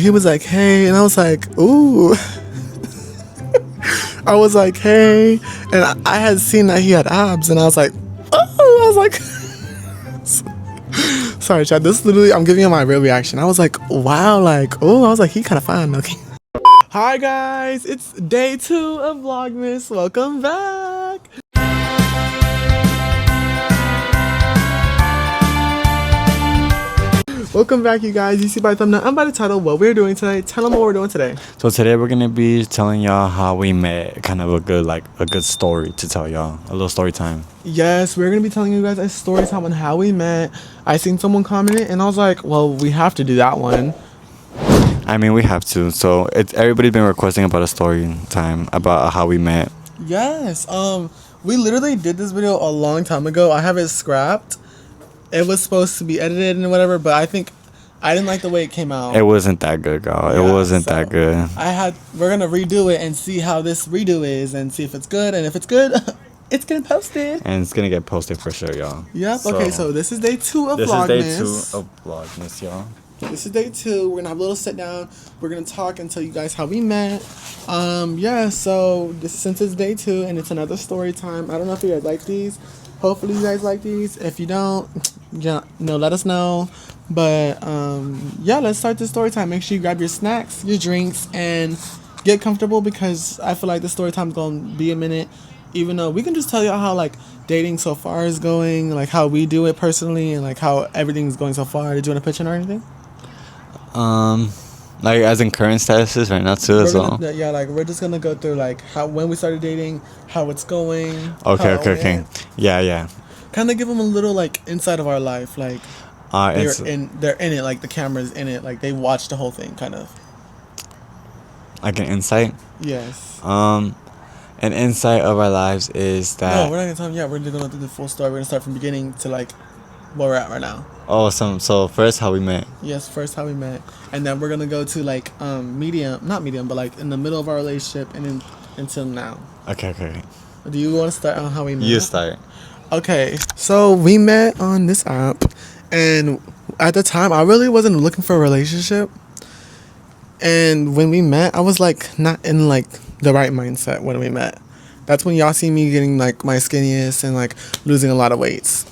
He was like, hey, and I was like, ooh. I was like, hey, and I had seen that he had abs, and I was like, oh, I was like, sorry, Chad. This is literally, I'm giving you my real reaction. I was like, wow, like, oh, I was like, he kind of fine, okay. Hi guys, it's day 2 of Vlogmas. Welcome back. Welcome back, you guys. You see by the thumbnail and by the title what we're doing today. Tell them what we're doing today. So today we're gonna be telling y'all how we met, kind of a good story to tell y'all, a little story time. Yes, we're gonna be telling you guys a story time on how we met. I seen someone comment it and I was like, well, we have to do that one. I mean, we have to. So everybody's been requesting about a story time about how we met. Yes. We literally did this video a long time ago. I have it scrapped. It was supposed to be edited and whatever, but I think I didn't like the way it came out. It wasn't that good, y'all. Yeah, it wasn't that good. We're gonna redo it and see how this redo is and see if it's good. And if it's good, it's getting posted. And it's gonna get posted for sure, y'all. Yep. So, okay, so this is day 2 of Vlogmas. This is day 2 of Vlogmas, y'all. This is day 2. We're gonna have a little sit down. We're gonna talk and tell you guys how we met. Yeah. So since it's day 2 and it's another story time, I don't know if you guys like these. Hopefully you guys like these. If you don't, yeah, no, let us know. But yeah, let's start the story time. Make sure you grab your snacks, your drinks, and get comfortable because I feel like the story time is gonna be a minute. Even though we can just tell y'all how like dating so far is going, like how we do it personally, and like how everything's going so far. Did you want to pitch in or anything? Like as in current statuses right now too as well. Yeah, like we're just gonna go through like how when we started dating, how it's going. Okay. Yeah. Kind of give them a little like inside of our life, like they're in it, like the camera's in it, like they watched the whole thing, kind of. Like an insight. Yes. An insight of our lives is that. No, we're not gonna tell them. Yeah, we're gonna go through the full story. We're gonna start from beginning to like where we're at right now. Oh, so first how we met. Yes, first how we met, and then we're gonna go to like not medium, but like in the middle of our relationship, and then until now. Okay. Do you want to start on how we met? You start. Okay, so we met on this app, and at the time I really wasn't looking for a relationship. And when we met, I was like not in like the right mindset when we met. That's when y'all see me getting like my skinniest and like losing a lot of weights.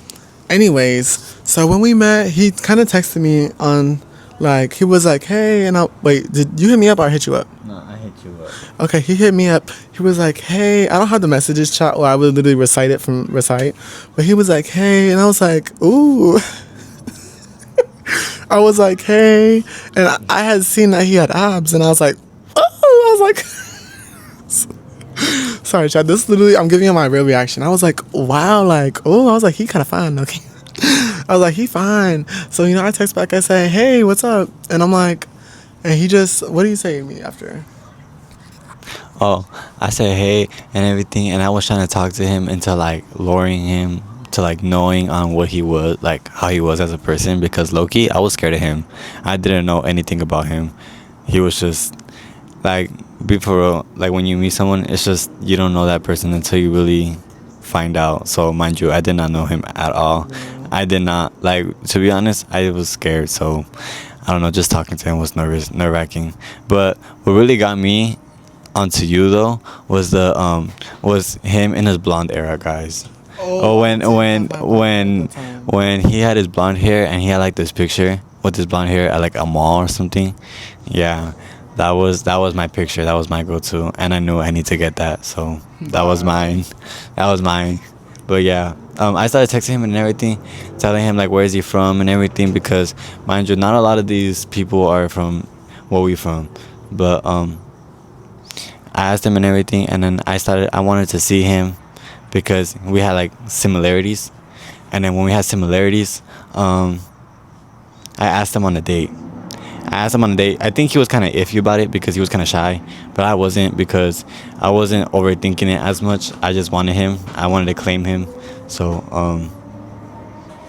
Anyways, so when we met, he kind of texted me on, like, he was like, hey, and wait, did you hit me up or I hit you up? No, I hit you up. Okay, he hit me up. He was like, hey, I don't have the messages chat, or I would literally recite it from recite, but he was like, hey, and I was like, ooh. I was like, hey, and I had seen that he had abs, and I was like, oh, I was like, sorry, Chad. This is literally, I'm giving you my real reaction. I was like, wow, like, oh, I was like, he kind of fine, okay. I was like, he fine. So, I text back, I say, hey, what's up? And I'm like, and he just, what do you say to me after? Oh, I said hey and everything, and I was trying to talk to him into like luring him to like knowing on what he was, like how he was as a person, because low-key, I was scared of him. I didn't know anything about him. He was just like, be for real, like when you meet someone, it's just you don't know that person until you really find out. So mind you, I did not know him at all. I did not, like, to be honest, I was scared. So I don't know, just talking to him was nerve-wracking. But what really got me onto you though was was him in his blonde era, guys. When he had his blonde hair and he had like this picture with his blonde hair at like a mall or something. Yeah. That was my picture. That was my go-to, and I knew I need to get that. So that was mine. But yeah, I started texting him and everything, telling him like where is he from and everything, because mind you, not a lot of these people are from where we from. But I asked him and everything, and then I wanted to see him because we had like similarities, and then when we had similarities, I asked him on a date. I think he was kind of iffy about it because he was kind of shy, but I wasn't, because I wasn't overthinking it as much. I just wanted him. I wanted to claim him. So,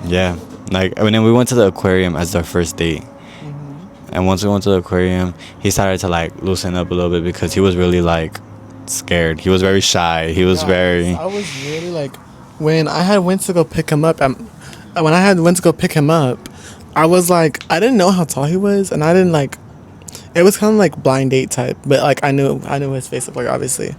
yeah. Like, and then we went to the aquarium as our first date. Mm-hmm. And once we went to the aquarium, he started to like loosen up a little bit because he was really like scared. He was very shy. He was very. I was really like, when I went to go pick him up, I was like, I didn't know how tall he was, and I didn't like, It was kind of like blind date type, but like I knew his face looked like, obviously.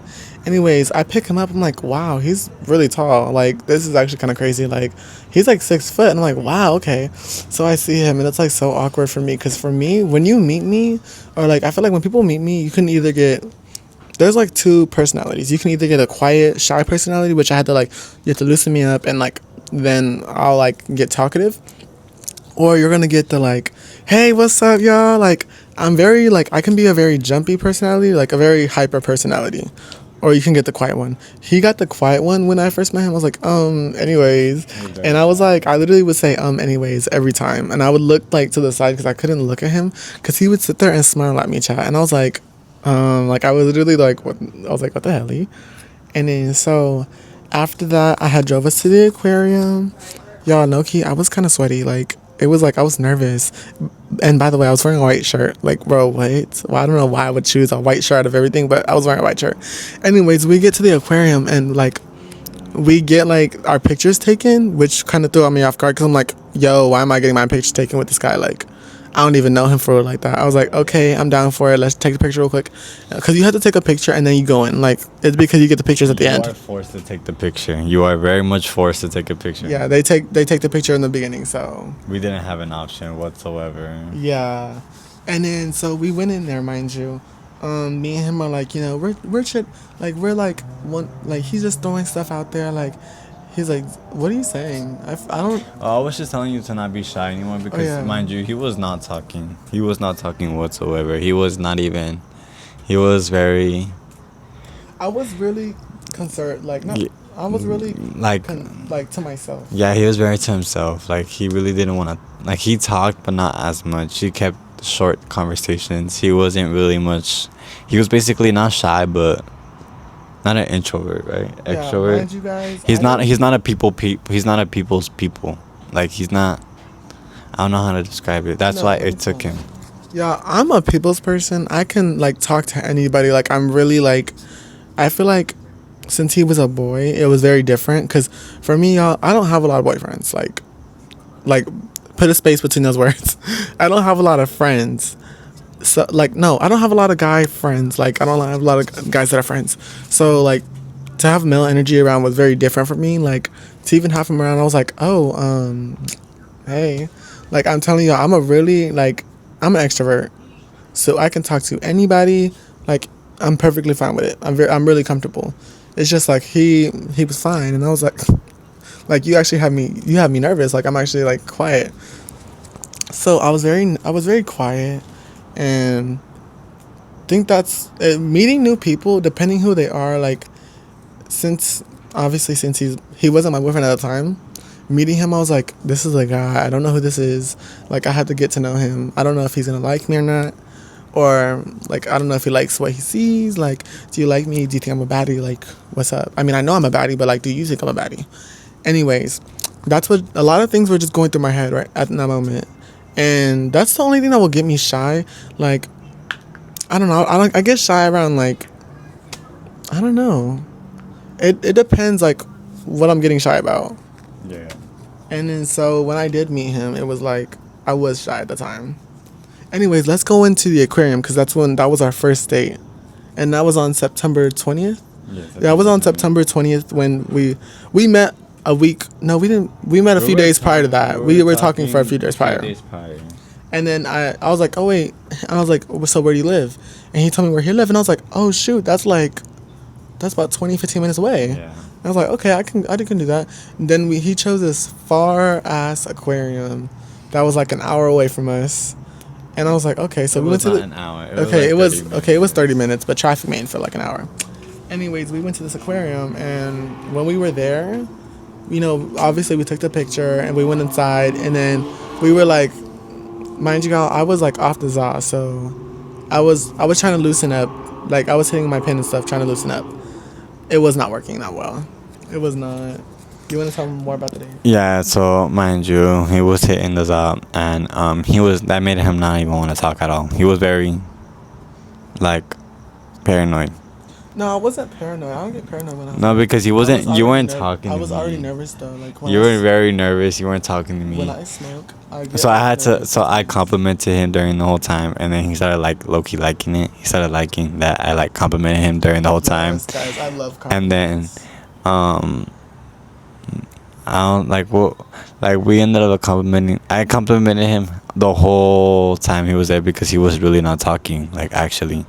Anyways, I pick him up. I'm like, wow, he's really tall. Like, this is actually kind of crazy. Like, he's like 6 foot, and I'm like, wow, okay. So I see him, and it's like so awkward for me, because for me, when you meet me, or like I feel like when people meet me, you can either get, there's like two personalities. You can either get a quiet, shy personality, which I had to like, you have to loosen me up, and like then I'll like get talkative, or you're gonna get the like, hey, what's up, y'all? Like, I'm very like, I can be a very jumpy personality, like a very hyper personality. Or you can get the quiet one. He got the quiet one when I first met him. I was like, anyways. And I was like, I literally would say, anyways, every time. And I would look like to the side because I couldn't look at him, because he would sit there and smile at me, chat. And I was like I was literally like, what? I was like, what the hell? And then so after that, I had drove us to the aquarium. Y'all, no key, I was kind of sweaty. Like, it was like I was nervous. And by the way, I was wearing a white shirt. Like, bro, what? Well, I don't know why I would choose a white shirt out of everything, but I was wearing a white shirt. Anyways, we get to the aquarium, and like we get like our pictures taken, which kind of threw me off guard, because I'm like, yo, why am I getting my picture taken with this guy? Like, I don't even know him for like that. I was like, okay, I'm down for it. Let's take the picture real quick, because you have to take a picture and then you go in. Like, it's because you get the pictures at the end. You are forced to take the picture. You are very much forced to take a picture. Yeah, they take the picture in the beginning. So we didn't have an option whatsoever. yeah, and then so we went in there, mind you. Me and him are like, you know, we're shit. Like, we're like one. Like, he's just throwing stuff out there. Like, he's like, what are you saying? I don't. I was just telling you to not be shy anymore, because mind you, he was not talking. He was not talking whatsoever. He was not even. He was very. I was really concerned. Like, not. I was really like to myself. Yeah, he was very to himself. Like, he really didn't want to. Like, he talked, but not as much. He kept short conversations. He wasn't really much. He was basically not shy, but not an introvert, right? Extrovert. Mind you guys, He's not a he's not a people's people. Like, he's not. I don't know how to describe it. That's why it took him. Yeah, I'm a people's person. I can like talk to anybody. Like, I'm really like, I feel like since he was a boy, it was very different. Because for me, y'all, I don't have a lot of boyfriends. Like, put a space between those words. I don't have a lot of friends. So, like, no, I don't have a lot of guy friends. Like, I don't have a lot of guys that are friends. So, like, to have male energy around was very different for me. Like, to even have him around, I was like, oh, hey. Like, I'm telling you, I'm an extrovert. So I can talk to anybody. Like, I'm perfectly fine with it. I'm really comfortable. It's just like he was fine, and I was like you actually have me nervous. Like, I'm actually like quiet. So I was very quiet, and think that's meeting new people, depending who they are. Like, since he wasn't my boyfriend at the time, meeting him, I was like, this is a guy. I don't know who this is. Like, I had to get to know him. I don't know if he's gonna like me or not. Or, like, I don't know if he likes what he sees. Like, do you like me? Do you think I'm a baddie? Like, what's up? I mean, I know I'm a baddie, but, like, do you think I'm a baddie? Anyways, that's what, a lot of things were just going through my head right at that moment. And that's the only thing that will get me shy. Like, I don't know. I get shy around, like, I don't know. It depends, like, what I'm getting shy about. Yeah. And then, so, when I did meet him, it was, like, I was shy at the time. Anyways, let's go into the aquarium, because that was our first date. And that was on September 20th? Yeah, it was on September 20th when we met a week. No, we didn't. We met a few days prior to that. We were talking for a few days prior. And then I was like, oh, wait. And I was like, so where do you live? And he told me where he lived. And I was like, oh, shoot, that's about 20, 15 minutes away. Yeah. I was like, okay, I can do that. And then he chose this far-ass aquarium that was like an hour away from us. And I was like, okay, so we went to an hour. It was 30 minutes, but traffic made it feel like an hour. Anyways, we went to this aquarium, and when we were there, you know, obviously we took the picture and we went inside, and then we were like, mind you, I was like off the za, so I was trying to loosen up. Like, I was hitting my pin and stuff, trying to loosen up. It was not working that well. It was not. You want to tell me more about the day? Yeah, so mind you, he was hitting the up, and that made him not even want to talk at all. He was very, like, paranoid. No, I wasn't paranoid. I don't get paranoid when I was No, because you wasn't. You weren't talking. I to was me. already nervous though. Like when You were very nervous. You weren't talking to me. when I smoke, I get So I had to. nervous So I sometimes. complimented him during the whole time, and then he started like low-key liking it. He started liking that I like complimented him during the whole time. Yes, guys, I love And then, compliments. I don't like what. Like we ended up complimenting. I complimented him the whole time he was there because he was really not talking. Like actually,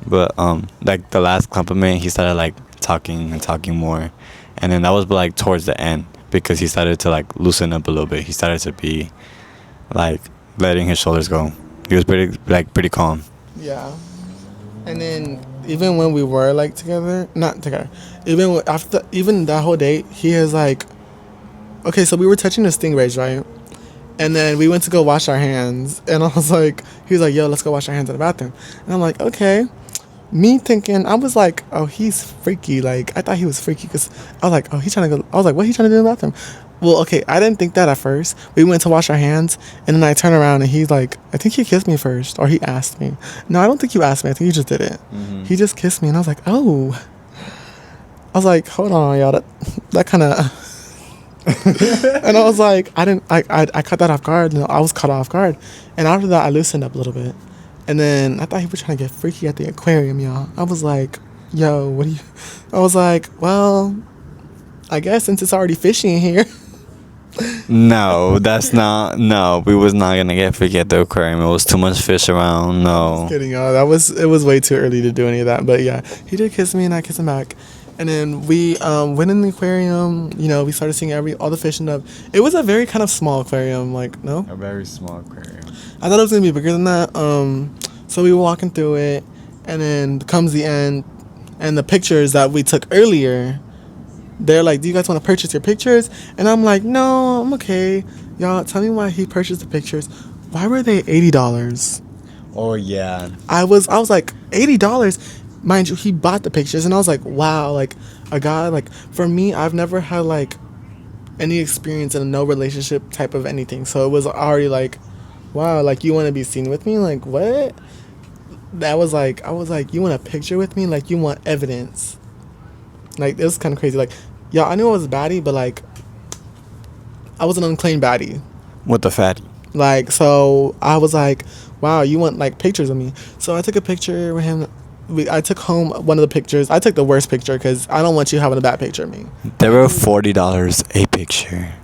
but like the last compliment, he started like talking and talking more, and then that was like towards the end because he started to like loosen up a little bit. He started to be like letting his shoulders go. He was pretty calm. Yeah. And then even when we were like together, not together, even that whole date, he is like, okay, so we were touching the stingrays, right? And then we went to go wash our hands, and I was like, he was like, yo, let's go wash our hands in the bathroom. And I'm like, okay. Me thinking, I was like, oh, he's freaky. Like, I thought he was freaky because I was like, oh, he's trying to go. I was like, what he trying to do in the bathroom? Well, okay, I didn't think that at first. We went to wash our hands, and then I turn around, and he's like, I think he kissed me first, or he asked me. No, I don't think you asked me. I think you just did it. Mm-hmm. He just kissed me, and I was like, oh. I was like, hold on, y'all. That kind of. And I was like, I caught that off guard. I was caught off guard. And after that, I loosened up a little bit. And then I thought he was trying to get freaky at the aquarium, y'all. I was like, yo, what do you... I was like, well, I guess since it's already fishy in here. No, that's not. No, we was not gonna get freaky at the aquarium. It was too much fish around. No. Just kidding, y'all. It was way too early to do any of that. But yeah, he did kiss me and I kissed him back. And then we went in the aquarium. You know, we started seeing all the fish and stuff. It was a very kind of small aquarium. Like, no? A very small aquarium. I thought it was going to be bigger than that. So we were walking through it. And then comes the end. And the pictures that we took earlier, they're like, do you guys want to purchase your pictures? And I'm like, no, I'm okay. Y'all, tell me why he purchased the pictures. Why were they $80? Oh yeah. I was like, $80? Mind you, he bought the pictures. And I was like, wow, like a guy, like for me, I've never had like any experience in a no relationship type of anything. So it was already like, wow, like you want to be seen with me? Like what? I was like, you want a picture with me? Like you want evidence? Like it was kind of crazy. Like, yeah, I knew I was a baddie, but like I was an unclaimed baddie. With the fatty. Like, so I was like, wow, you want like pictures of me? So I took a picture with him. I took home one of the pictures. I took the worst picture because I don't want you having a bad picture of me. They were $40 a picture.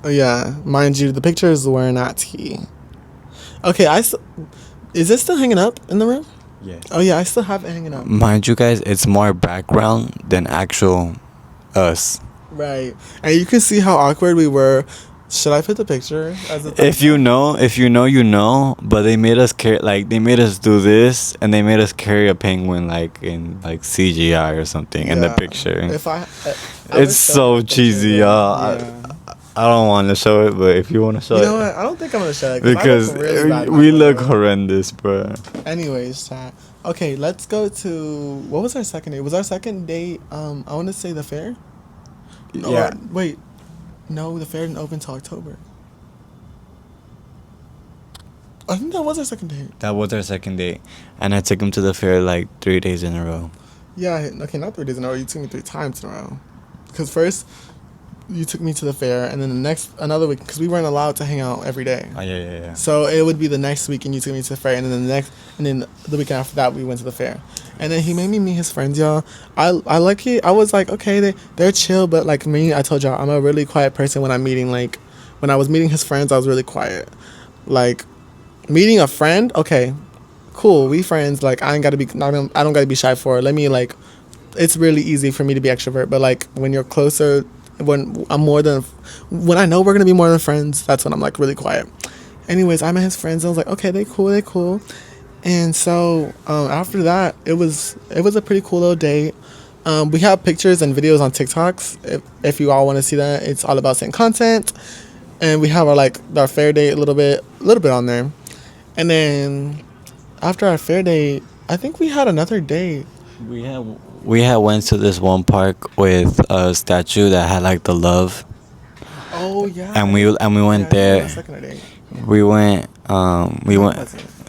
Oh, yeah, mind you, the pictures were not tea. Okay, is it still hanging up in the room? Yes. Oh yeah, I still have it hanging up. Mind you guys, it's more background than actual us. Right, and you can see how awkward we were. Should I put the picture as a If you know, you know. But they made us carry, like they made us do this, and they made us carry a penguin like in like CGI or something in the Yeah. picture. If I would It's show so the picture, cheesy, but y'all. yeah. I don't want to show it, but if you want to show You it, know what? I don't think I'm gonna show it because I look really bad, we by the look way. horrendous, bro. Anyways, chat. Okay, let's go to what was our second date? Was our second date? I want to say the fair. Yeah. Wait, no, the fair didn't open till October. I think that was our second date. That was our second date, and I took him to the fair like 3 days in a row. Yeah, okay, not 3 days in a row. You took me 3 times in a row. Because first, you took me to the fair, and then another week, because we weren't allowed to hang out every day. Oh yeah. So it would be the next week, and you took me to the fair, and then the week after that, we went to the fair. And then he made me meet his friends, y'all. I was like, okay, they're chill, but like me, I told y'all, I'm a really quiet person when I'm meeting, like, when I was meeting his friends, I was really quiet. Like, meeting a friend, okay, cool, we friends, like, I don't gotta be shy for it. Let me, like, it's really easy for me to be extrovert, but like, when you're closer, when I know we're gonna be more than friends, that's when I'm like really quiet. Anyways, I met his friends, and I was like, okay, they cool. And so after that, it was a pretty cool little date. We have pictures and videos on TikToks. If you all want to see that, it's all about saying content. And we have our fair date a little bit on there. And then after our fair date, I think we had another date. We had went to this one park with a statue that had like the love. Oh yeah. And we went there. We went.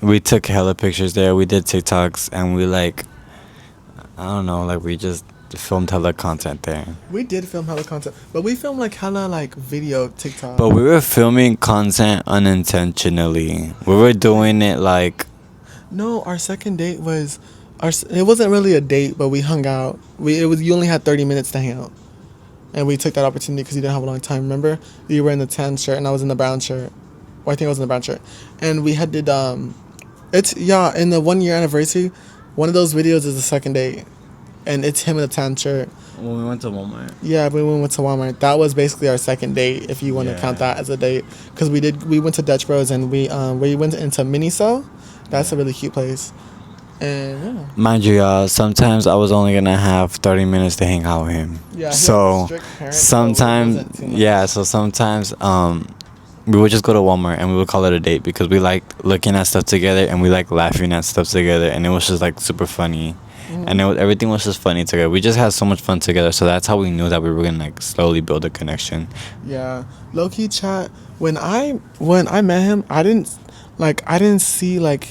We took hella pictures there. We did TikToks, and we like. I don't know, like we just filmed hella content there. We did film hella content, but we filmed like hella like video TikTok. But we were filming content unintentionally. We were doing it like. No, our second date was, it wasn't really a date, but we hung out. You only had 30 minutes to hang out, and we took that opportunity because you didn't have a long time. Remember, you were in the tan shirt and I was in the brown shirt. Well, I think I was in the brown shirt, and we had did it's in the 1 year anniversary. One of those videos is the second date, and it's him in a tan shirt. When we went to Walmart. Yeah, we went to Walmart. That was basically our second date, if you want to count that as a date, because we went to Dutch Bros and we went into Miniso. That's a really cute place. And yeah. Mind you, y'all, sometimes I was only gonna have 30 minutes to hang out with him. Yeah. So sometimes, so sometimes we would just go to Walmart and we would call it a date because we like looking at stuff together and we like laughing at stuff together, and it was just like super funny. And everything was just funny together. We just had so much fun together, so that's how we knew that we were gonna like slowly build a connection. Yeah, low key chat. When I met him, I didn't see like,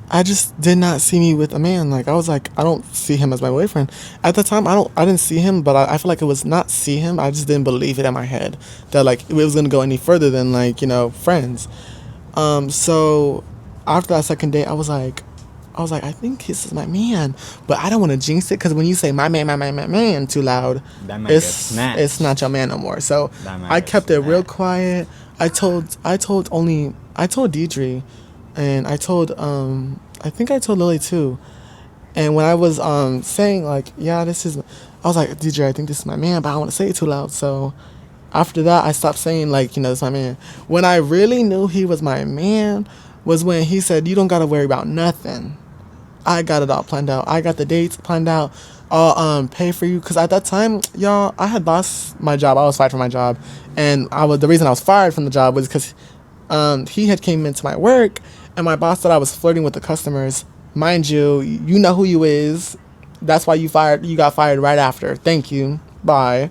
I just did not see me with a man. Like I was like, I don't see him as my boyfriend. At the time, I didn't see him, but I feel like it was not see him. I just didn't believe it in my head that like it was gonna go any further than like, you know, friends. So after that second date, I was like, I think this is my man, but I don't want to jinx it because when you say my man too loud, it's not your man no more. So I kept it real quiet. I told Deidre, and I think I told Lily too. And when I was saying like, I was like, Deidre, I think this is my man, but I don't want to say it too loud. So after that, I stopped saying like, you know, this is my man. When I really knew he was my man was when he said, you don't got to worry about nothing. I got it all planned out. I got the dates planned out. I'll pay for you. Because at that time, y'all, I had lost my job. I was fired from my job. And the reason I was fired from the job was because he had came into my work. And my boss thought I was flirting with the customers. Mind you, you know who you is. That's why you got fired right after. Thank you. Bye.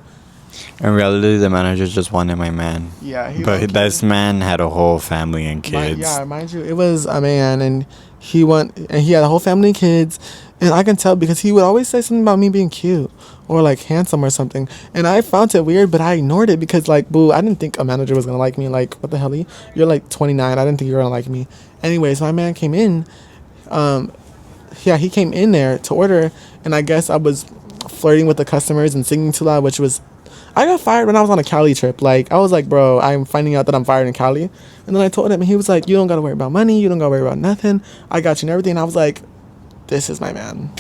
In reality, the manager just wanted my man. Yeah. But this man had a whole family and kids. Mind you, it was a man, and he had a whole family and kids, and I can tell because he would always say something about me being cute or like handsome or something, and I found it weird, but I ignored it because like, boo, I didn't think a manager was gonna like me. Like, what the hell? You're like 29. I didn't think you were gonna like me. Anyways, my man came in. He came in there to order, and I guess I was flirting with the customers and singing too loud, which was. I got fired when I was on a Cali trip. Like, I was like, bro, I'm finding out that I'm fired in Cali. And then I told him, and he was like, you don't got to worry about money. You don't got to worry about nothing. I got you and everything. And I was like, this is my man.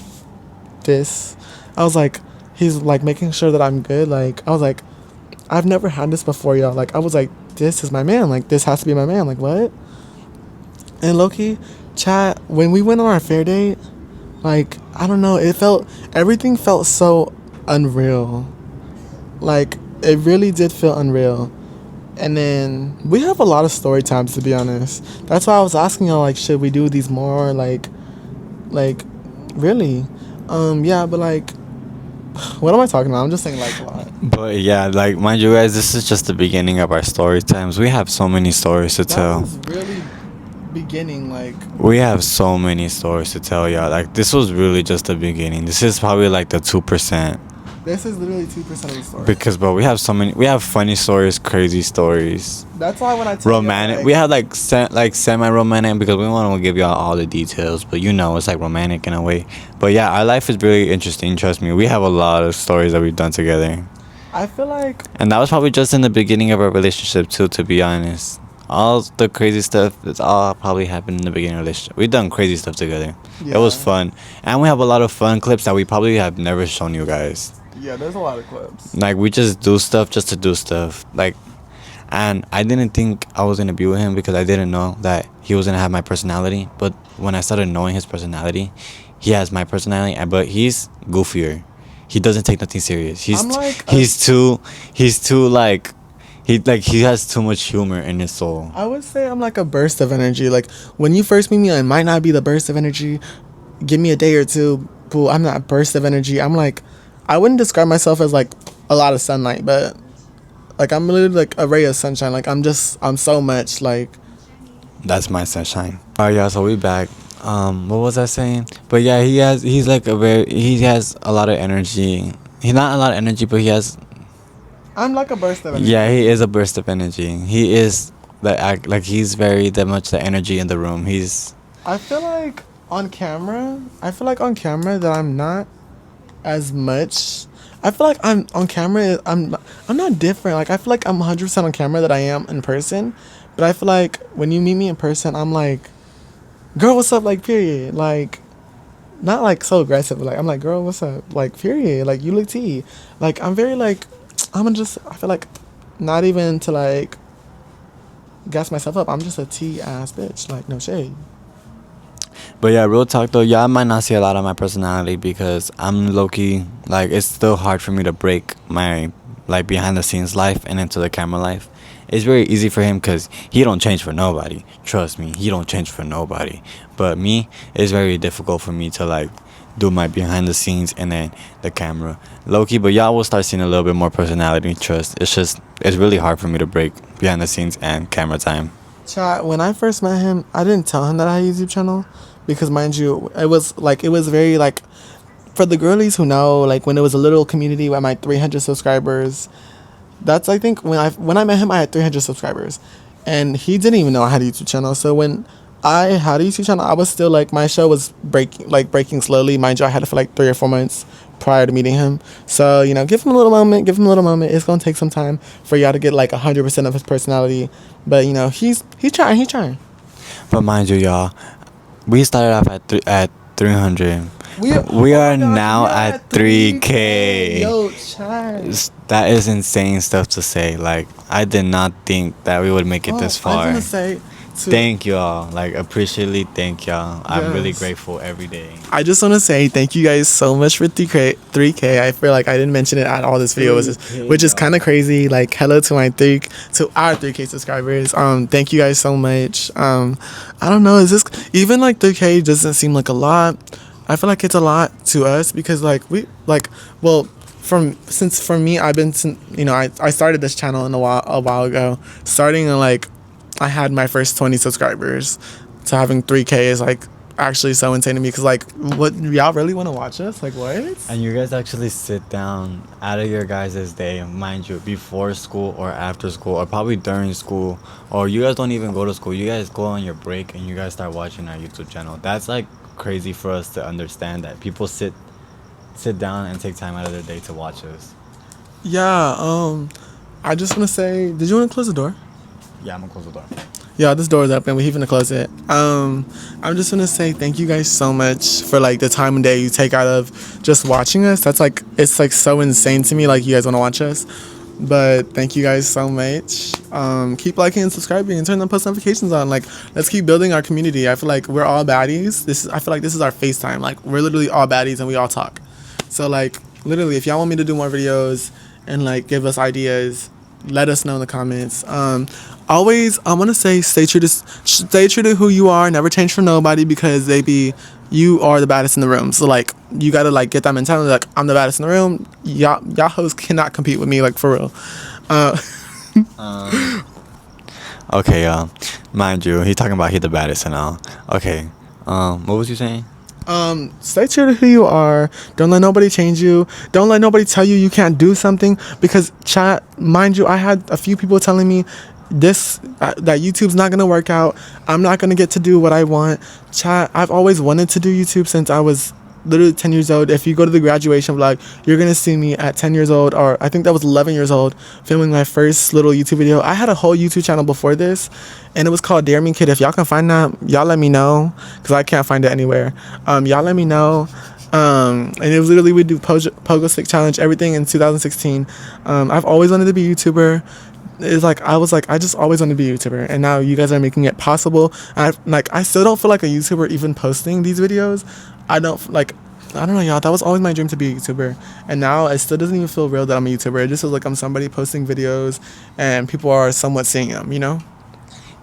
I was like, he's like making sure that I'm good. Like, I was like, I've never had this before, y'all. Like, I was like, this is my man. Like, this has to be my man. Like, what? And low-key, chat, when we went on our fair date, like, I don't know, everything felt so unreal. Like, it really did feel unreal. And then we have a lot of story times, to be honest. That's why I was asking y'all, like, should we do these more? Like really? But like, what am I talking about? I'm just saying like a lot. But yeah, like, mind you guys, this is just the beginning of our story times. We have so many stories to tell. That was really beginning, like. We have so many stories to tell y'all. Like, this was really just the beginning. This is probably like the 2%. This is literally 2% of the story. Because, bro, we have funny stories, crazy stories. That's why when I tell romantic, we have like semi-romantic because we don't want to give y'all all the details, but you know, it's like romantic in a way. But yeah, our life is really interesting. Trust me, we have a lot of stories that we've done together. I feel like, and that was probably just in the beginning of our relationship too. To be honest, all the crazy stuff, it's all probably happened in the beginning of the relationship. We've done crazy stuff together. Yeah. It was fun, and we have a lot of fun clips that we probably have never shown you guys. Yeah, there's a lot of clips. Like, we just do stuff just to do stuff. Like, and I didn't think I was going to be with him because I didn't know that he was going to have my personality. But when I started knowing his personality, he has my personality, but he's goofier. He doesn't take nothing serious. He has too much humor in his soul. I would say I'm like a burst of energy. Like, when you first meet me, I might not be the burst of energy. Give me a day or two, boo, I'm not a burst of energy. I'm like, I wouldn't describe myself as like a lot of sunlight, but like I'm literally like a ray of sunshine. Like I'm so much like. That's my sunshine. Alright, y'all, so we back. What was I saying? But yeah, he has a lot of energy. He's not a lot of energy, but he has. I'm like a burst of energy. Yeah, he is a burst of energy. He is he's very that much the energy in the room. I feel like on camera that I'm not as much. I feel like I'm on camera. I'm not different. Like I feel like I'm 100% on camera that I am in person. But I feel like when you meet me in person, I'm like, girl, what's up? Like period. Like not like so aggressive. But like I'm like, girl, what's up? Like period. Like you look tea. Like I'm very like I feel like not even to like gas myself up. I'm just a tea ass bitch. Like no shade. But yeah, real talk though, y'all might not see a lot of my personality because I'm low key. Like it's still hard for me to break my like behind the scenes life and into the camera life. It's very easy for him because he don't change for nobody. Trust me, he don't change for nobody. But me, it's very difficult for me to like do my behind the scenes and then the camera low key. But y'all will start seeing a little bit more personality. Trust. It's really hard for me to break behind the scenes and camera time. Chat, when I first met him, I didn't tell him that I had a YouTube channel because, mind you, it was very like, for the girlies who know, like when it was a little community with my 300 subscribers. That's I think when I met him, I had 300 subscribers, and he didn't even know I had a YouTube channel. So when I had a YouTube channel, I was still like my show was breaking slowly. Mind you, I had it for like 3 or 4 months prior to meeting him. So you know, give him a little moment. It's gonna take some time for y'all to get like 100% of his personality. But you know, he's trying. But mind you, y'all, we started off at 300. We are now at 3K. Yo, child. That is insane stuff to say. Like I did not think that we would make it this far. I was gonna say, thank y'all. Like appreciately thank y'all. I'm really Yes. grateful every day. I just want to say thank you guys so much for 3K. I feel like I didn't mention it at all this video, which is kind of crazy. Like hello to our 3K subscribers. Thank you guys so much. I don't know. Is this even like 3K doesn't seem like a lot? I feel like it's a lot to us because like for me I've been I started this channel a while ago, starting in like I had my first 20 subscribers, so having 3K is like actually so insane to me because like what y'all really want to watch us, like what? And you guys actually sit down out of your guys' day, mind you, before school or after school or probably during school, or you guys don't even go to school, you guys go on your break and you guys start watching our YouTube channel. That's like crazy for us to understand that people sit down and take time out of their day to watch us. Yeah. I just want to say, did you want to close the door? Yeah, I'm gonna close the door. Yeah, this door is open. We're even to close it. I'm just gonna say thank you guys so much for like the time and day you take out of just watching us. That's like it's like so insane to me. Like you guys want to watch us, but thank you guys so much. Keep liking and subscribing and turn the post notifications on. Like let's keep building our community. I feel like we're all baddies. I feel like this is our FaceTime. Like we're literally all baddies and we all talk. So like literally, if y'all want me to do more videos and like give us ideas, let us know in the comments. Always, I want to say stay true to who you are. Never change for nobody because you are the baddest in the room. So like you gotta like get that mentality. Like I'm the baddest in the room. Y'all hoes cannot compete with me. Like for real. Okay, y'all. Mind you, he talking about he the baddest and all. Okay. What was you saying? Stay true to who you are. Don't let nobody change you. Don't let nobody tell you can't do something because mind you, I had a few people telling me that YouTube's not gonna work out. I'm not gonna get to do what I want. I've always wanted to do YouTube since I was literally 10 years old. If you go to the graduation vlog, you're gonna see me at 10 years old, or I think that was 11 years old, filming my first little YouTube video. I had a whole YouTube channel before this, and it was called Dare Me Kid. If y'all can find that, y'all let me know, because I can't find it anywhere. Y'all let me know. And it was literally, we do pogo stick challenge, everything in 2016. I've always wanted to be a YouTuber. I just always wanted to be a YouTuber, and now you guys are making it possible. I still don't feel like a YouTuber even posting these videos. I don't know, y'all. That was always my dream, to be a YouTuber, and now it still doesn't even feel real that I'm a YouTuber. It just feels like I'm somebody posting videos, and people are somewhat seeing them, you know.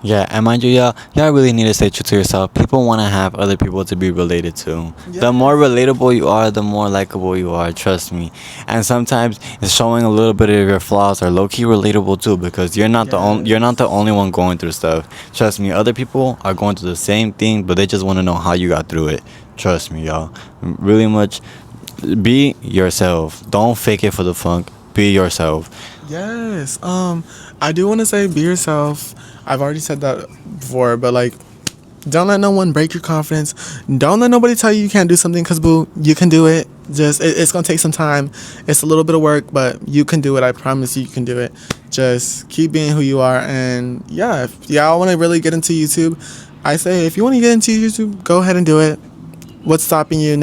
Yeah, and mind you, y'all really need to stay true to yourself. People want to have other people to be related to. The more relatable you are, the more likable you are. Trust me. And sometimes showing a little bit of your flaws are low key relatable too, because you're not the only one going through stuff. Trust me, other people are going through the same thing, but they just want to know how you got through it. Trust me, y'all. Really much. Be yourself. Don't fake it for the funk. Be yourself. Yes. I do want to say be yourself. I've already said that before, but like, don't let no one break your confidence. Don't let nobody tell you can't do something, because boo, you can do it. It's gonna take some time. It's a little bit of work, but you can do it. I promise you can do it. Just keep being who you are. And yeah, if y'all want to really get into YouTube, I say if you want to get into YouTube, go ahead and do it. What's stopping you?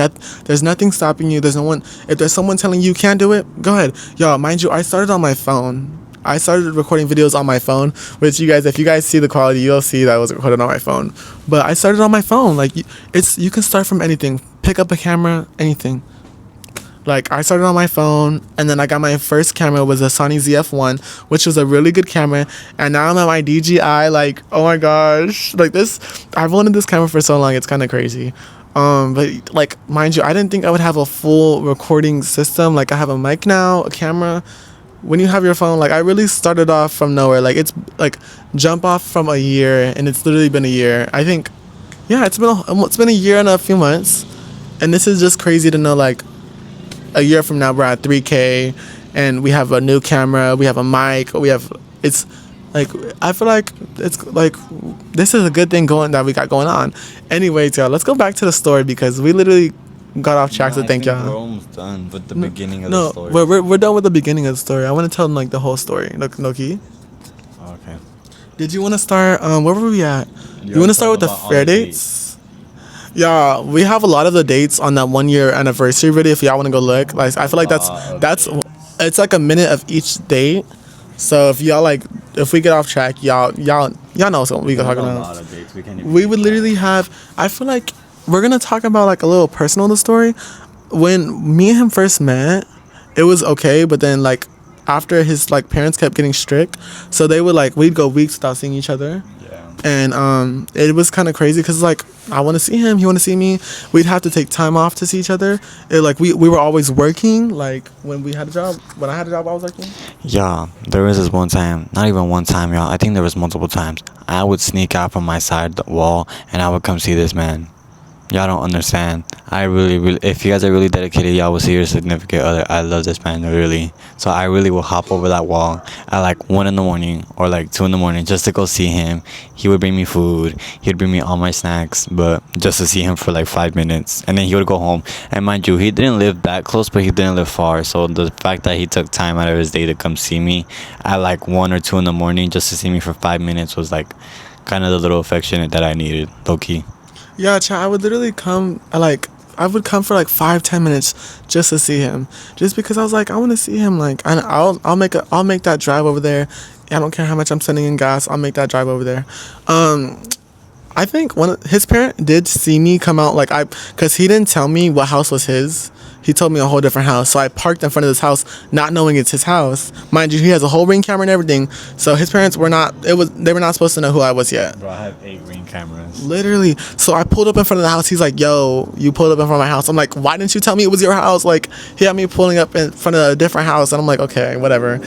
There's nothing stopping you. There's no one. If there's someone telling you can't do it, go ahead. Y'all, mind you, I started on my phone. I started recording videos on my phone, which if you guys see the quality, you'll see that I was recorded on my phone. But I started on my phone. Like, you can start from anything. Pick up a camera, anything. Like, I started on my phone, and then I got my first camera was a Sony ZF-1, which was a really good camera. And now I'm at my DJI. Like, oh my gosh, like this. I've wanted this camera for so long. It's kind of crazy. But like, mind you, I didn't think I would have a full recording system. Like, I have a mic now, a camera. When you have your phone, like, I really started off from nowhere. Like, it's like jump off from a year, and it's literally been a year. I think, yeah, it's been a year and a few months, and this is just crazy to know. Like, a year from now, we're at 3K, and we have a new camera, we have a mic, it's like, I feel like it's like this is a good thing that we got going on. Anyways, y'all, let's go back to the story, because we literally got off track. So thank y'all. We're almost done with the beginning of the story. We're done with the beginning of the story. I want to tell them like the whole story. Noki. Okay. Did you want to start? Where were we at? You want to start with the fair dates? Yeah, we have a lot of the dates on that 1 year anniversary video. If y'all want to go look, like, I feel like that's it's like a minute of each date. So if y'all if we get off track, y'all know what we talking about. A lot of dates. We would literally have. I feel like we're gonna talk about like a little personal in the story. When me and him first met, it was okay, but then like after his like parents kept getting strict, so they would we'd go weeks without seeing each other. And it was kind of crazy, because like I want to see him, he want to see me. We'd have to take time off to see each other. We were always working. Like when I had a job, I was working. Yeah, there was this one time, not even one time, y'all. I think there was multiple times. I would sneak out from my side the wall, and I would come see this man. Y'all don't understand. I really, if you guys are really dedicated, y'all will see your significant other. I love this man, really. So I really will hop over that wall at like 1 a.m. or like 2 a.m. just to go see him. He would bring me food. He would bring me all my snacks, but just to see him for like 5 minutes. And then he would go home. And mind you, he didn't live that close, but he didn't live far. So the fact that he took time out of his day to come see me at like 1 or 2 in the morning just to see me for 5 minutes was like kind of the little affection that I needed, low-key. Yeah, I would literally come, I would come for like 5-10 minutes just to see him, just because I was like, I want to see him. Like, I'll make that drive over there. I don't care how much I'm sending in gas. I'll make that drive over there. I think his parent did see me come out, because he didn't tell me what house was his. He told me a whole different house. So I parked in front of this house, not knowing it's his house. Mind you, he has a whole Ring camera and everything. So his parents they were not supposed to know who I was yet. Bro, I have 8 Ring cameras. Literally. So I pulled up in front of the house. He's like, yo, you pulled up in front of my house. I'm like, why didn't you tell me it was your house? Like, he had me pulling up in front of a different house. And I'm like, okay, whatever.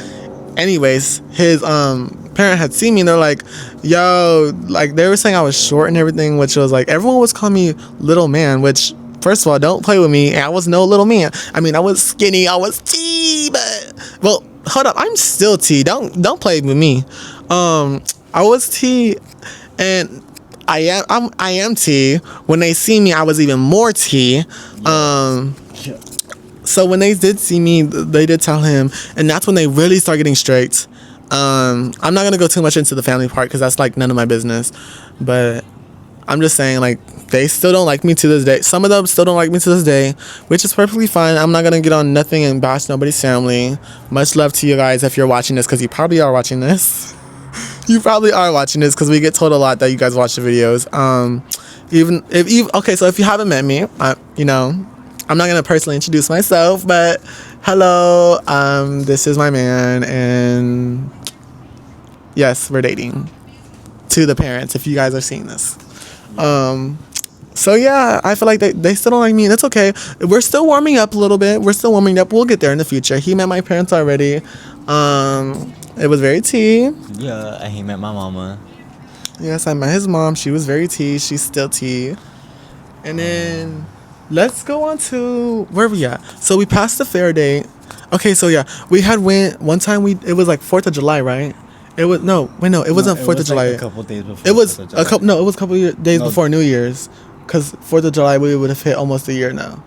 Anyways, his parent had seen me, and they're like, yo, like, they were saying I was short and everything, which was like, everyone was calling me little man, which, first of all, don't play with me. I was no little man. I mean, I was skinny, I was T, but, well, hold up, I'm still T. Don't play with me. I was T, and I am T. When they see me, I was even more T. So when they did see me, they did tell him, and that's when they really start getting strict. I'm not gonna go too much into the family part, because that's like none of my business, but I'm just saying, like, they still don't like me to this day. Some of them still don't like me to this day, which is perfectly fine. I'm not gonna get on nothing and bash nobody's family. Much love to you guys if you're watching this, because you probably are watching this. You probably are watching this, because we get told a lot that you guys watch the videos. So if you haven't met me, I'm not gonna personally introduce myself, but hello, this is my man, and yes, we're dating. to the parents if you guys are seeing this. So yeah, I feel like they still don't like me, and it's okay. We're still warming up a little bit. We're still warming up. We'll get there in the future. He met my parents already. It was very tea. Yeah, and he met my mama. Yes, I met his mom. She was very tea. She's still tea. And then let's go on to where we at. So we passed the fair date. Okay, so yeah, we had went one time. It was like 4th of July, right? It was no, it wasn't 4th of July. Like a couple days before. It was a couple. No, it was a couple days before New Year's. Because 4th of July, we would have hit almost a year now.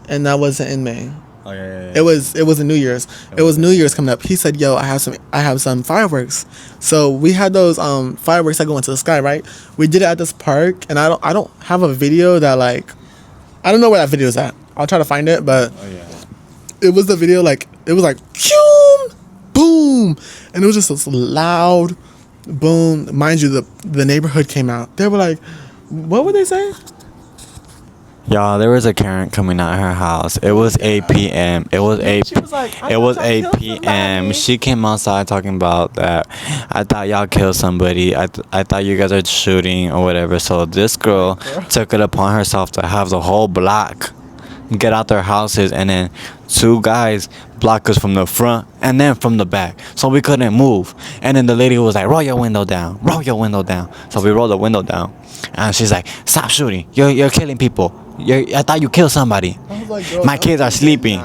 And that wasn't in May. Oh, yeah. It was a New Year's. It was New Year's coming up. He said, yo, I have some fireworks. So we had those fireworks that go into the sky, right? We did it at this park. And I don't have a video that, like, I don't know where that video is at. I'll try to find it. But it was the video, like, it was like, boom. And it was just this loud boom. Mind you, the neighborhood came out. They were like, what would they say? Y'all, there was a Karen coming out of her house. It was 8 p.m. It was 8 p.m. She came outside talking about that. I thought y'all killed somebody. I thought you guys are shooting or whatever. So this girl took it upon herself to have the whole block get out their houses, and then 2 guys block us from the front and then from the back, so we couldn't move. And then the lady was like, roll your window down. So we rolled the window down, and she's like, stop shooting, you're killing people. I thought you killed somebody. Like, my kids are sleeping.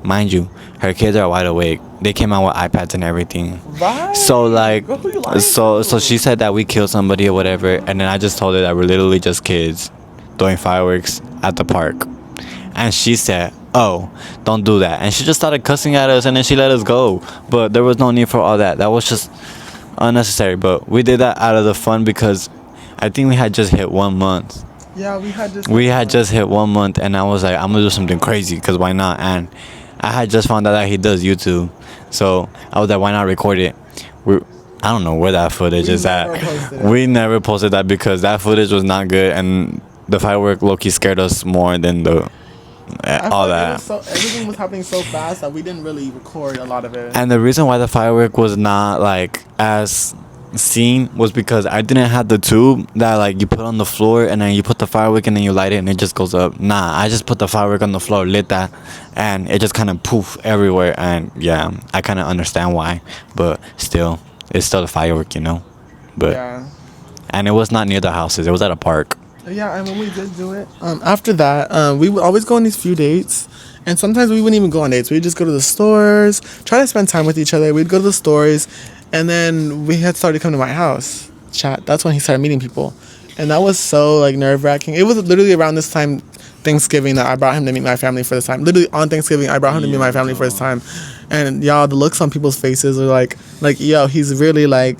Mind you, her kids are wide awake. They came out with iPads and everything. Right. So like, so she said that we killed somebody or whatever, and then I just told her that we're literally just kids throwing fireworks at the park. And she said, oh, don't do that. And she just started cussing at us, and then she let us go. But there was no need for all that. That was just unnecessary. But we did that out of the fun because I think we had just hit 1 month. Yeah, we had just hit 1 month, and I was like, I'm gonna do something crazy, because why not? And I had just found out that he does YouTube. So I was like, why not record it? I don't know where that footage is at. We never posted that because that footage was not good, and the firework low-key scared us more than all that. Everything was happening so fast that we didn't really record a lot of it. And the reason why the firework was not like as seen was because I didn't have the tube that like you put on the floor and then you put the firework and then you light it and it just goes up. Nah, I just put the firework on the floor, lit that, and it just kind of poof everywhere. And yeah, I kind of understand why, but still, it's still a firework, you know. But yeah. And it was not near the houses, it was at a park. Yeah, and when we did do it, after that, we would always go on these few dates, and sometimes we wouldn't even go on dates. We'd just go to the stores, try to spend time with each other. We'd go to the stores, and then we had started coming to my house. Chat. That's when he started meeting people, and that was so like nerve-wracking. It was literally around this time, Thanksgiving, that I brought him to meet my family for this time. Literally on Thanksgiving, I brought him to meet my family for this time, and y'all, the looks on people's faces are like, yo, he's really like.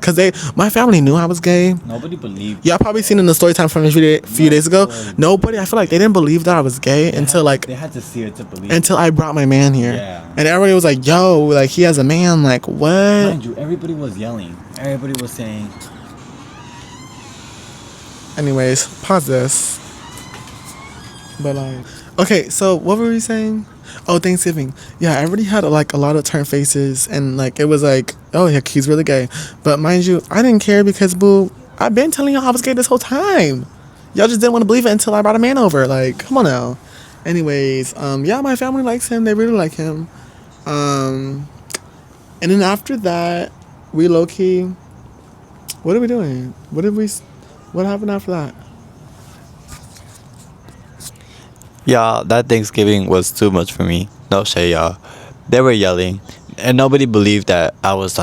Because my family knew I was gay. Nobody believed. Y'all probably seen in the story time from a few days ago. Nobody, I feel like they didn't believe that I was gay until like. They had to see it to believe. Until I brought my man here. Yeah. And everybody was like, yo, like he has a man. Like, what? Mind you, everybody was yelling. Everybody was saying. Anyways, pause this. But like. Okay, so what were we saying? Oh, Thanksgiving. Yeah, everybody had like a lot of turned faces, and like it was like, oh yeah, he's really gay. But mind you, I didn't care because boo, I've been telling y'all I was gay this whole time. Y'all just didn't want to believe it until I brought a man over. Like, come on now. Anyways, yeah, my family likes him. They really like him. And then after that, we low key. What are we doing? What happened after that? Y'all, that Thanksgiving was too much for me. No shade, y'all. They were yelling, and nobody believed that I was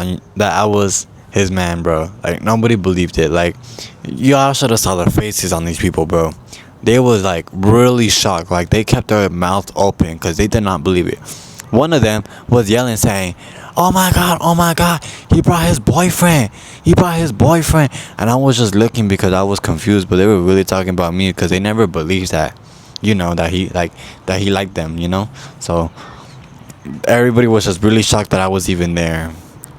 his man, bro. Like, nobody believed it. Like, y'all should have saw the faces on these people, bro. They was like really shocked. Like, they kept their mouth open because they did not believe it. One of them was yelling, saying, oh my god, he brought his boyfriend. And I was just looking because I was confused, but they were really talking about me because they never believed that. You know, that he liked them, you know. So everybody was just really shocked that I was even there,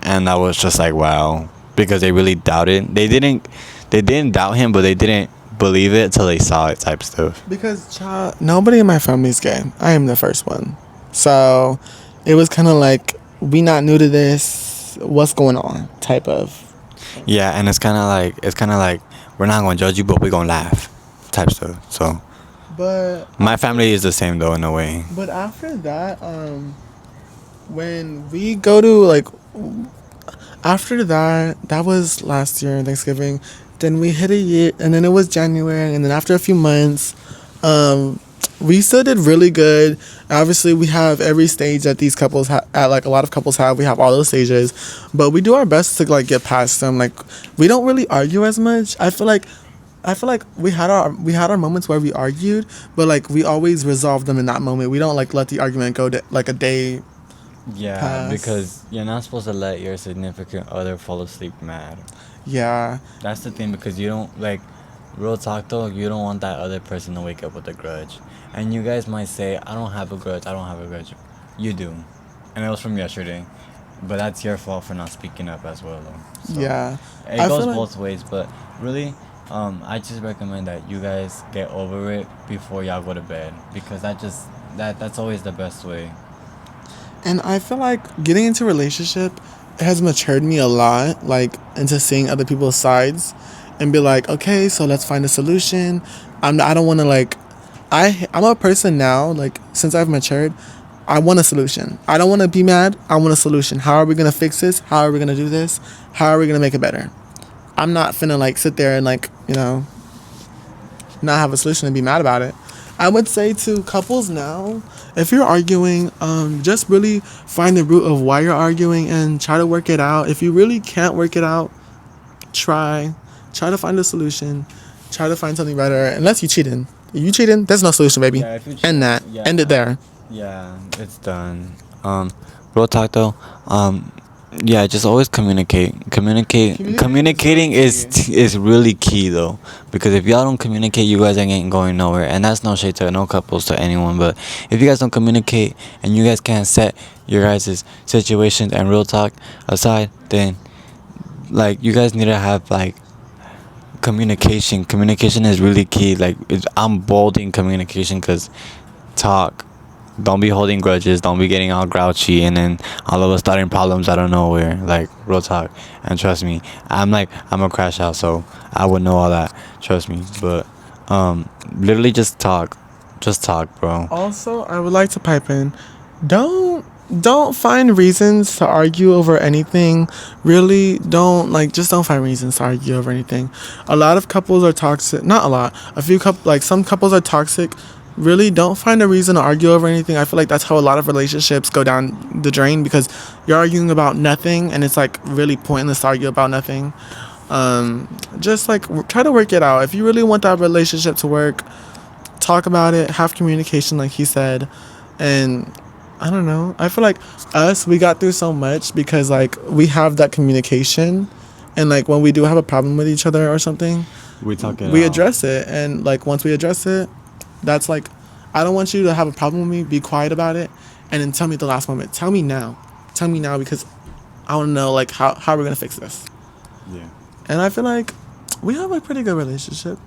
and I was just like, wow, because they really doubted. They didn't doubt him, but they didn't believe it till they saw it, type stuff. Because nobody in my family is gay. I am the first one, so it was kind of like, we not new to this. What's going on? Type of. Yeah, and it's kind of like we're not gonna judge you, but we're gonna laugh, type stuff. So But my family is the same though in a way. but after that, when we go to like after that was last year Thanksgiving. Then we hit a year, and then it was January, and then after a few months, we still did really good. Obviously, we have every stage that these couples like a lot of couples have. We have all those stages, but we do our best to like get past them. Like we don't really argue as much. I feel like we had our moments where we argued, but like we always resolve them in that moment. We don't like let the argument go to like a day. Yeah, Pass. because you're not supposed to let your significant other fall asleep mad. Yeah, That's the thing, because you don't like, real talk though, you don't want that other person to wake up with a grudge. And you guys might say, I don't have a grudge, I don't have a grudge. You do. And it was from yesterday. But that's your fault for not speaking up as well though. So, yeah. it I goes feel like- both ways, but really, I just recommend that you guys get over it before y'all go to bed, because that's always the best way. And I feel like getting into a relationship has matured me a lot, like into seeing other people's sides and be like, okay, so let's find a solution. I don't want to like, I'm a person now, like since I've matured, I want a solution. I don't want to be mad. I want a solution. How are we going to fix this? How are we going to do this? How are we going to make it better? I'm not finna like sit there and like, not have a solution and be mad about it. I would say to couples now, if you're arguing, just really find the root of why you're arguing and try to work it out. If you really can't work it out, try to find a solution. Try to find something better. Unless you cheating. If you cheating, there's no solution, baby. Yeah, if you cheat, End that. yeah. End it there. Yeah, it's done. Real talk though. Yeah, just always communicate. Communicating is really key though, because if y'all don't communicate, you guys ain't going nowhere. And that's no shade to no couples, to anyone, but if you guys don't communicate and you guys can't set your guys' situations and real talk aside, then like you guys need to have like communication is really key. Like I'm bolding communication, because talk, don't be holding grudges, don't be getting all grouchy and then all of us starting problems out of nowhere. Like real talk. And trust me, I'm a crash out, so I would know all that, trust me. But literally just talk, bro. Also, I would like to pipe in. Don't find reasons to argue over anything. Really, just don't find reasons to argue over anything. A lot of couples are toxic. Not a lot. Some couples are toxic. Really, don't find a reason to argue over anything. I feel like that's how a lot of relationships go down the drain, because you're arguing about nothing, and it's like really pointless to argue about nothing. Just like try to work it out. If you really want that relationship to work, talk about it, have communication like he said. And I don't know, I feel like we got through so much because like we have that communication, and like when we do have a problem with each other or something, we address it. And like once we address it, that's like, I don't want you to have a problem with me, be quiet about it, and then tell me at the last moment. Tell me now, because I want to know like how we're gonna fix this. Yeah. And I feel like we have a pretty good relationship.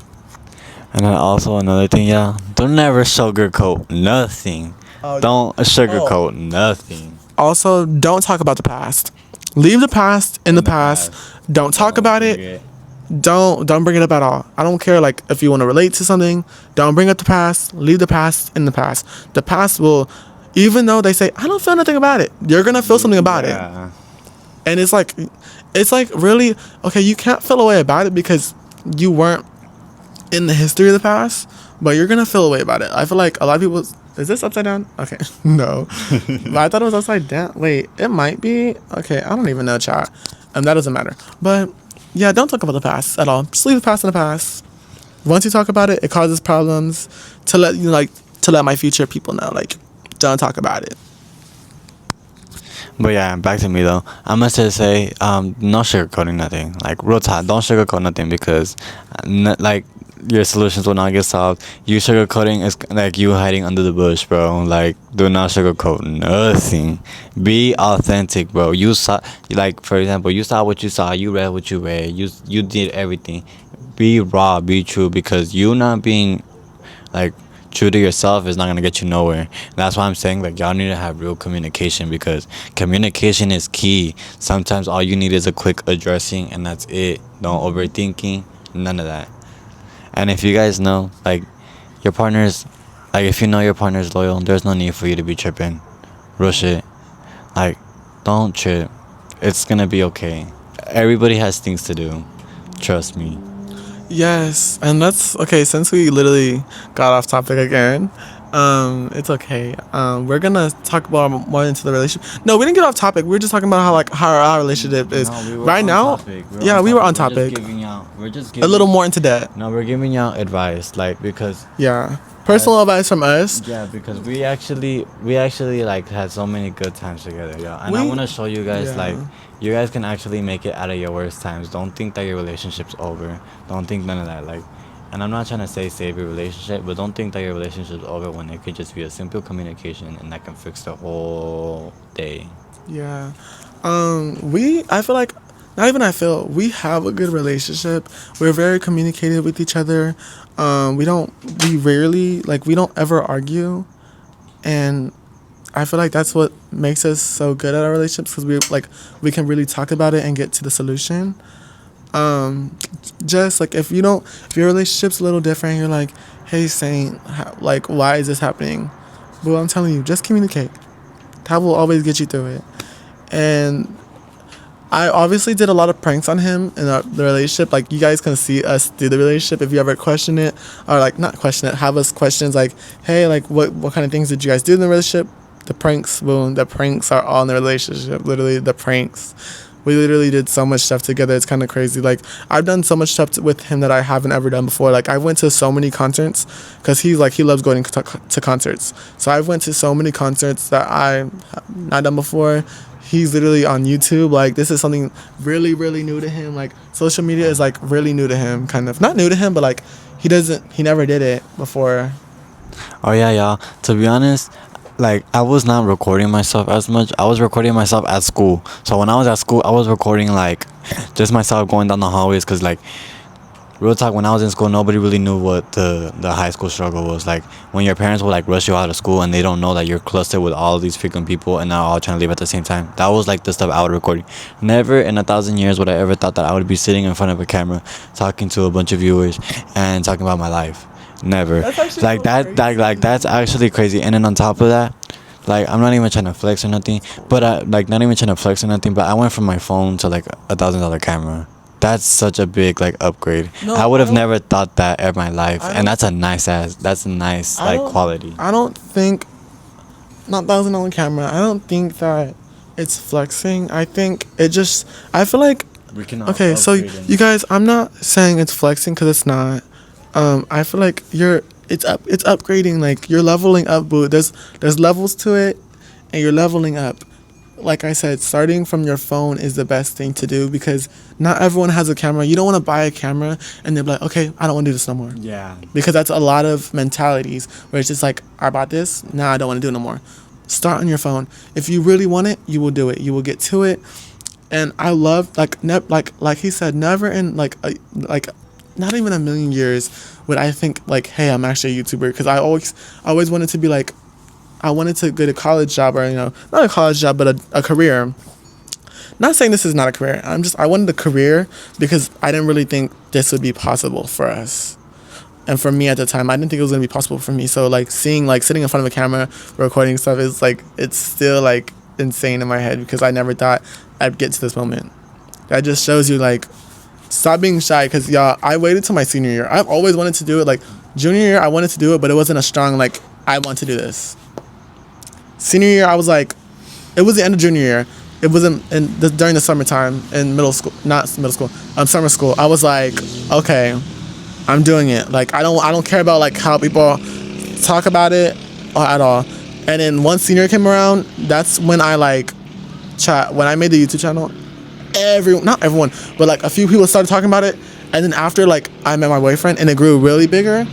And then also another thing, y'all, don't ever sugarcoat nothing. Don't sugarcoat nothing. Also, don't talk about the past. Leave the past in the past. Don't talk about it. Don't bring it up at all. I don't care like if you want to relate to something. Don't bring up the past. Leave the past in the past. The past will, even though they say I don't feel nothing about it, you're gonna feel something about it. And it's like really okay. You can't feel a way about it because you weren't in the history of the past, but you're gonna feel a way about it. I feel like a lot of people. Is this upside down? Okay, no. But I thought it was upside down. Wait, it might be. Okay, I don't even know, chat. That doesn't matter. But yeah, don't talk about the past at all. Just leave the past in the past. Once you talk about it, it causes problems. To let my future people know, like, don't talk about it. But yeah, back to me though. I must just say, no sugarcoating nothing. Like real talk, don't sugarcoat nothing, because like your solutions will not get solved. You sugarcoating is like you hiding under the bush, bro. Like do not sugarcoat nothing. Be authentic, bro. You saw, like for example, you saw what you saw. You read what you read. You did everything. Be raw. Be true, because you not being like true to yourself is not gonna get you nowhere. That's why I'm saying like y'all need to have real communication, because communication is key. Sometimes all you need is a quick addressing and that's it. Don't overthinking, none of that. And if you guys know like your partner's like if you know your partner's loyal, there's no need for you to be tripping. Real shit. Like don't trip. It's gonna be okay. Everybody has things to do. Trust me. Yes, and that's okay. Since we literally got off topic again, it's okay. We're gonna talk about more into the relationship. No, we didn't get off topic. We were just talking about how our relationship is right now. Yeah, we were on topic. We're just A little more into that. No, we're giving y'all advice, like because Yeah, personal advice from us. yeah, because we actually like had so many good times together, yeah. And I We- want to show you guys yeah. like you guys can actually make it out of your worst times. Don't think that your relationship's over. Don't think none of that. Like, and I'm not trying to say save your relationship, but don't think that your relationship's over when it could just be a simple communication and that can fix the whole day. Yeah. I feel like, not even I feel, we have a good relationship. We're very communicative with each other. We don't ever argue. And I feel like that's what makes us so good at our relationships, because we can really talk about it and get to the solution. Just like if your relationship's a little different, you're like, hey Saint, why is this happening? Well, I'm telling you, just communicate. That will always get you through it. And I obviously did a lot of pranks on him in the relationship. Like, you guys can see us through the relationship. If you ever question it, or like not question it, have us questions like, hey, like what kind of things did you guys do in the relationship? The pranks, boom, the pranks are all in the relationship. Literally, the pranks. We literally did so much stuff together. It's kind of crazy. Like, I've done so much stuff with him that I haven't ever done before. Like, I went to so many concerts because he loves going to concerts. So I went to so many concerts that I have not done before. He's literally on YouTube. Like, this is something really, really new to him. Like, social media is like really new to him, kind of. Not new to him, but like he never did it before. Oh yeah, y'all. To be honest, like I was not recording myself as much. I was recording myself at school. So when I was at school, I was recording like just myself going down the hallways, because like real talk, when I was in school, nobody really knew what the high school struggle was. Like when your parents would like rush you out of school and they don't know that you're clustered with all these freaking people and now all trying to leave at the same time. That was like the stuff I would record. Never in 1,000 years would I ever thought that I would be sitting in front of a camera talking to a bunch of viewers and talking about my life. Never. Like that like that's actually crazy. And then on top of that, like I'm not even trying to flex or nothing, but I not even trying to flex or nothing, but I went from my phone to like $1,000 camera. That's such a big like upgrade. No, I would have never thought that in my life, and that's a nice like quality. I don't think, not $1,000 camera. I don't think that it's flexing. I think it just. I feel like. We can Okay, so you guys, I'm not saying it's flexing because it's not. I feel like it's upgrading. Like, you're leveling up, boo. There's levels to it, and you're leveling up. Like I said, starting from your phone is the best thing to do, because not everyone has a camera. You don't want to buy a camera and they're like, okay, I don't want to do this no more. Yeah. Because that's a lot of mentalities where it's just like, I bought this, now I don't want to do it no more. Start on your phone. If you really want it, you will do it. You will get to it. And I love, like he said, never in like not even a million years would I think like, hey, I'm actually a YouTuber, because I always wanted to be like, I wanted to get a college job, or not a college job, but a career. Not saying this is not a career. I wanted a career because I didn't really think this would be possible for us. And for me at the time, I didn't think it was going to be possible for me. So like sitting in front of a camera, recording stuff is like, it's still like insane in my head, because I never thought I'd get to this moment. That just shows you, like, stop being shy, because y'all, I waited till my senior year. I've always wanted to do it. Like junior year, I wanted to do it, but it wasn't a strong, like, I want to do this. Senior year, I was like, it was the end of junior year. It wasn't during the summertime in summer school. I was like, okay, I'm doing it. Like, I don't care about like how people talk about it or at all. And then once senior came around, that's when I like when I made the YouTube channel. Not everyone, but like a few people started talking about it. And then after like I met my boyfriend and it grew really bigger,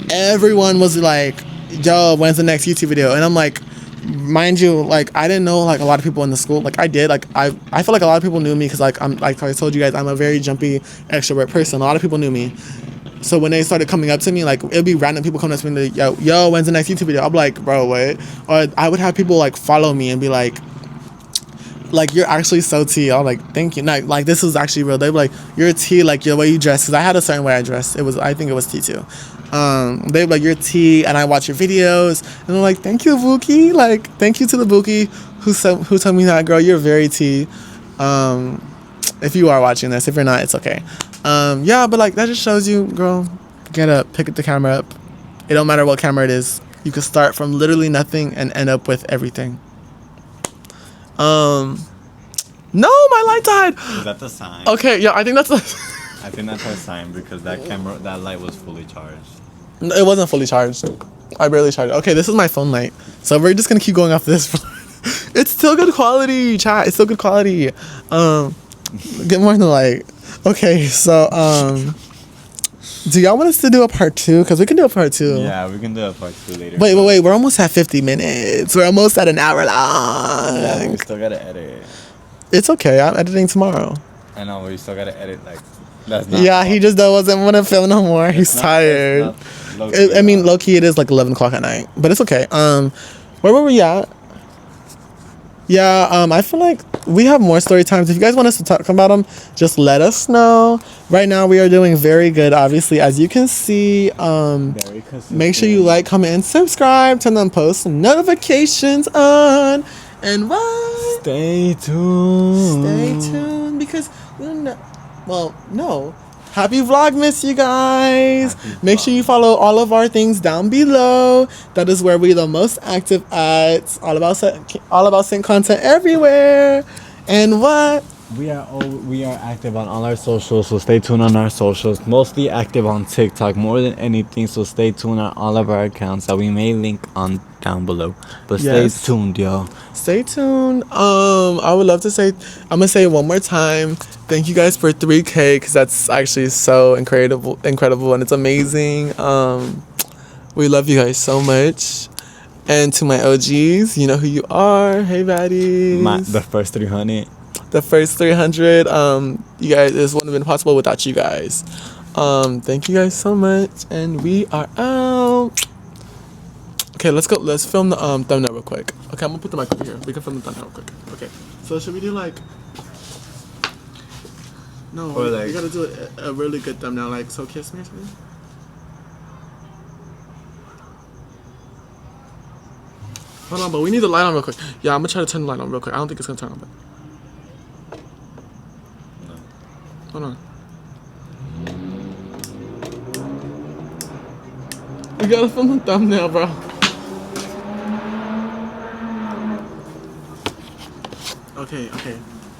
everyone was like, yo, when's the next YouTube video? And I'm like, mind you, like, I didn't know like a lot of people in the school. Like I did, like I feel like a lot of people knew me because like I told you guys, I'm a very jumpy extrovert person. A lot of people knew me, So when they started coming up to me, like, it'd be random people coming up to me like, yo, when's the next YouTube video? I'm like, bro, what? Or I would have people like follow me and be like, you're actually so T. I'm like, thank you. Like this was actually real. They'd be like, you're T, like your way you dress. Because I had a certain way I dressed. I think it was T too. They'd be like, you're T, and I watch your videos. And I'm like, thank you, Buki. Like, thank you to the Buki who told me that, girl, you're very T. If you are watching this, if you're not, it's okay. Yeah, but like that just shows you, girl, get up, pick the camera up. It don't matter what camera it is. You can start from literally nothing and end up with everything. No, my light died. Is that the sign? Okay, yeah, I think that's I think that's a sign because that light was fully charged. No, it wasn't fully charged. I barely charged it. Okay, this is my phone light. So we're just gonna keep going off this. It's still good quality, chat. It's still good quality. Get more than the light. Okay, so do y'all want us to do a part 2? Because we can do a part 2. Yeah, we can do a part 2 later. Wait. We're almost at 50 minutes. We're almost at an hour long. Yeah, we still gotta edit. It's okay. I'm editing tomorrow. I know, but we still gotta edit. Like, that's not. Yeah, he just doesn't want to film no more. He's tired. I mean, low key, it is like 11 o'clock at night, but it's okay. Where were we at? Yeah, I feel like we have more story times. If you guys want us to talk about them, just let us know. Right now, we are doing very good, obviously, as you can see. Make sure you like, comment, and subscribe. Turn on post notifications on. And what? Stay tuned. Because we're not... Well, no. Happy Vlogmas, you guys. Make sure you follow all of our things down below. That is where we're the most active at. All about Saint content everywhere. And what? We are active on all our socials, so stay tuned on our socials. Mostly active on TikTok more than anything, so stay tuned on all of our accounts that we may link on down below. But stay tuned, y'all. Stay tuned. I would love to say, I'm gonna say it one more time. Thank you guys for 3K, because that's actually so incredible, and it's amazing. We love you guys so much. And to my OGs, you know who you are. Hey, baddies. The first 300. The first 300. You guys, this wouldn't have been possible without you guys. Thank you guys so much, and we are out. Okay, let's go. Let's film the thumbnail real quick. Okay, I'm gonna put the mic over here. We can film the thumbnail real quick. Okay. So should we do like? No, we gotta do a really good thumbnail, like "So Kiss Me" or something. Hold on, but we need the light on real quick. Yeah, I'm gonna try to turn the light on real quick. I don't think it's gonna turn on, but. Hold on. We gotta film the thumbnail, bro. Okay.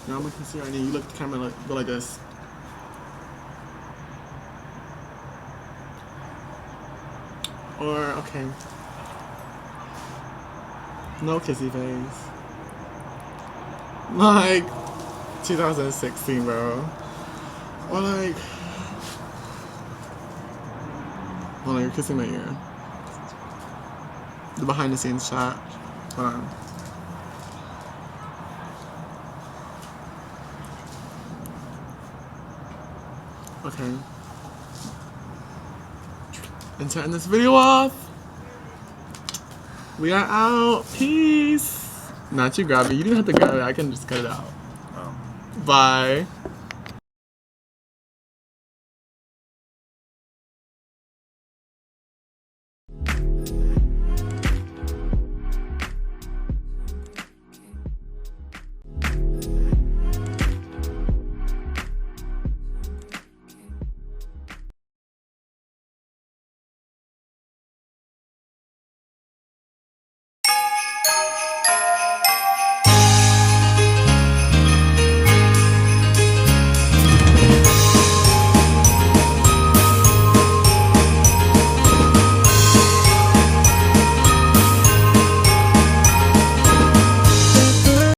Now I'm gonna consider and then you look at the camera go like this. Or, okay. No kissy face. Like 2016, bro. Or like, well, you're kissing my ear. The behind the scenes shot. Hold on. Okay. And turn this video off. We are out. Peace. Not you grab it. You didn't have to grab it. I can just cut it out. Oh. Bye.